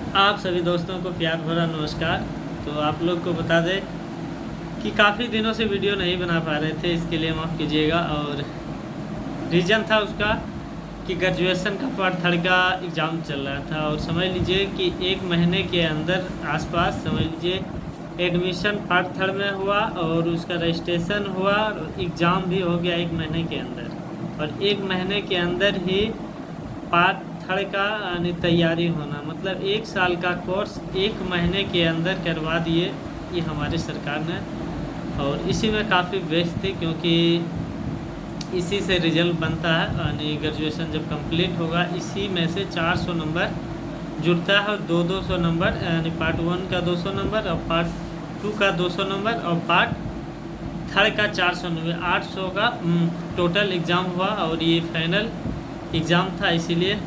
आप सभी दोस्तों को प्यार भरा नमस्कार। तो आप लोग को बता दें कि काफ़ी दिनों से वीडियो नहीं बना पा रहे थे, इसके लिए माफ़ कीजिएगा। और रीज़न था उसका कि ग्रेजुएशन का पार्ट थर्ड का एग्ज़ाम चल रहा था और समझ लीजिए कि एक महीने के अंदर आसपास समझ लीजिए एडमिशन पार्ट थर्ड में हुआ और उसका रजिस्ट्रेशन हुआ और एग्ज़ाम भी हो गया एक महीने के अंदर। और एक महीने के अंदर ही पार्ट थर्ड का यानी तैयारी होना, मतलब 1 साल का कोर्स एक महीने के अंदर करवा दिए ये हमारी सरकार ने। और इसी में काफ़ी व्यस्त थे क्योंकि इसी से रिजल्ट बनता है, यानी ग्रेजुएशन जब कंप्लीट होगा इसी में से 400 नंबर जुड़ता है और 200 नंबर, यानी पार्ट 1 का 200 नंबर और पार्ट 2 का 200 नंबर और पार्ट थर्ड का 400 नंबर, 800 का टोटल एग्ज़ाम हुआ। और ये फाइनल एग्ज़ाम था, इसीलिए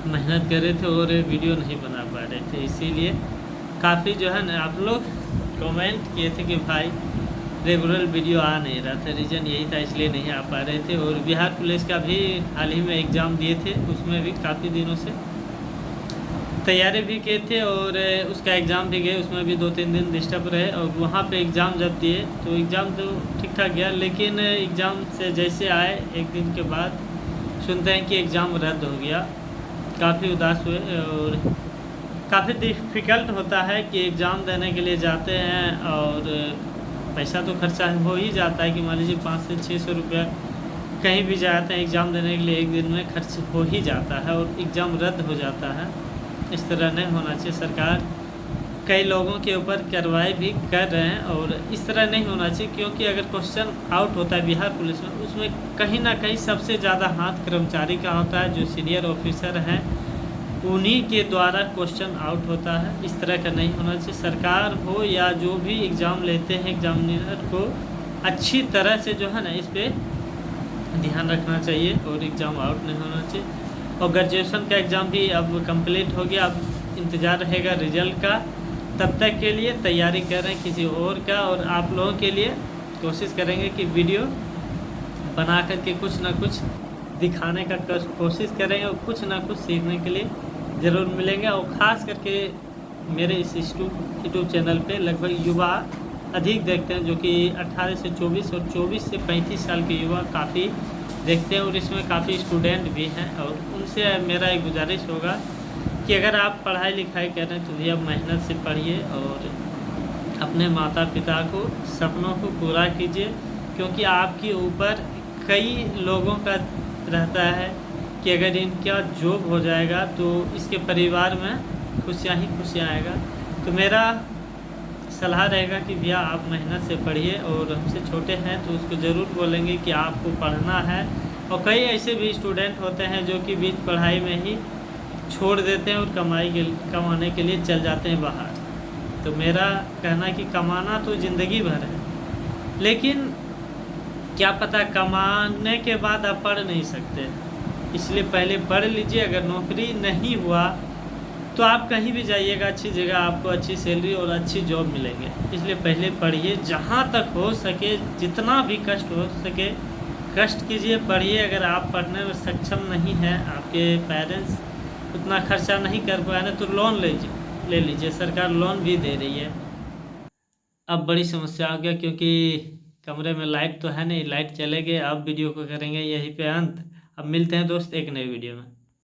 मेहनत कर रहे थे और वीडियो नहीं बना पा रहे थे। इसीलिए काफ़ी जो है ना आप लोग कमेंट किए थे कि भाई रेगुलर वीडियो आ नहीं रहा था, रीज़न यही था, इसलिए नहीं आ पा रहे थे। और बिहार पुलिस का भी हाल ही में एग्ज़ाम दिए थे, उसमें भी काफ़ी दिनों से तैयारी भी किए थे और उसका एग्ज़ाम भी गए, उसमें भी 2-3 दिन डिस्टर्ब रहे। और वहाँ पे एग्ज़ाम जब दिए तो एग्ज़ाम तो ठीक ठाक गया, लेकिन एग्ज़ाम से जैसे आए एक दिन के बाद सुनते हैं कि एग्ज़ाम रद्द हो गया। काफ़ी उदास हुए और काफ़ी डिफ़िकल्ट होता है कि एग्ज़ाम देने के लिए जाते हैं और पैसा तो खर्चा हो ही जाता है कि मान लीजिए 500 से 600 रुपया कहीं भी जाते हैं एग्ज़ाम देने के लिए एक दिन में खर्च हो ही जाता है और एग्ज़ाम रद्द हो जाता है। इस तरह नहीं होना चाहिए। सरकार कई लोगों के ऊपर कार्रवाई भी कर रहे हैं और इस तरह नहीं होना चाहिए, क्योंकि अगर क्वेश्चन आउट होता है बिहार पुलिस में, उसमें कहीं ना कहीं सबसे ज़्यादा हाथ कर्मचारी का होता है, जो सीनियर ऑफिसर हैं उन्हीं के द्वारा क्वेश्चन आउट होता है। इस तरह का नहीं होना चाहिए। सरकार हो या जो भी एग्ज़ाम लेते हैं एग्जामिनर को अच्छी तरह से जो है ना इस पर ध्यान रखना चाहिए और एग्ज़ाम आउट नहीं होना चाहिए। और ग्रेजुएशन का एग्ज़ाम भी अब कंप्लीट हो गया, अब इंतज़ार रहेगा रिजल्ट का। तब तक के लिए तैयारी कर रहे हैं किसी और का, और आप लोगों के लिए कोशिश करेंगे कि वीडियो बना करके कुछ ना कुछ दिखाने का कोशिश करेंगे और कुछ ना कुछ सीखने के लिए ज़रूर मिलेंगे। और ख़ास करके मेरे इस यूट्यूब चैनल पे लगभग युवा अधिक देखते हैं, जो कि 18 से 24 और 24 से 35 साल के युवा काफ़ी देखते हैं और इसमें काफ़ी स्टूडेंट भी हैं। और उनसे मेरा एक गुजारिश होगा कि अगर आप पढ़ाई लिखाई कर रहे हैं तो भैया मेहनत से पढ़िए और अपने माता पिता को सपनों को पूरा कीजिए, क्योंकि आपके ऊपर कई लोगों का रहता है कि अगर इनका जॉब हो जाएगा तो इसके परिवार में खुशियाँ ही खुशियाँ आएगा। तो मेरा सलाह रहेगा कि भैया आप मेहनत से पढ़िए, और हमसे छोटे हैं तो उसको ज़रूर बोलेंगे कि आपको पढ़ना है। और कई ऐसे भी स्टूडेंट होते हैं जो कि बीच पढ़ाई में ही छोड़ देते हैं और कमाने के लिए चल जाते हैं बाहर। तो मेरा कहना है कि कमाना तो ज़िंदगी भर है, लेकिन क्या पता कमाने के बाद आप पढ़ नहीं सकते, इसलिए पहले पढ़ लीजिए। अगर नौकरी नहीं हुआ तो आप कहीं भी जाइएगा अच्छी जगह आपको अच्छी सैलरी और अच्छी जॉब मिलेंगे, इसलिए पहले पढ़िए। जहाँ तक हो सके जितना भी कष्ट हो सके कष्ट कीजिए, पढ़िए। अगर आप पढ़ने में सक्षम नहीं हैं, आपके पेरेंट्स उतना खर्चा नहीं कर पाए ना, तो लोन ले लीजिए, सरकार लोन भी दे रही है। अब बड़ी समस्या आ गया क्योंकि कमरे में लाइट तो है नहीं, लाइट चले गए। अब वीडियो को करेंगे यहीं पे अंत। अब मिलते हैं दोस्त एक नई वीडियो में।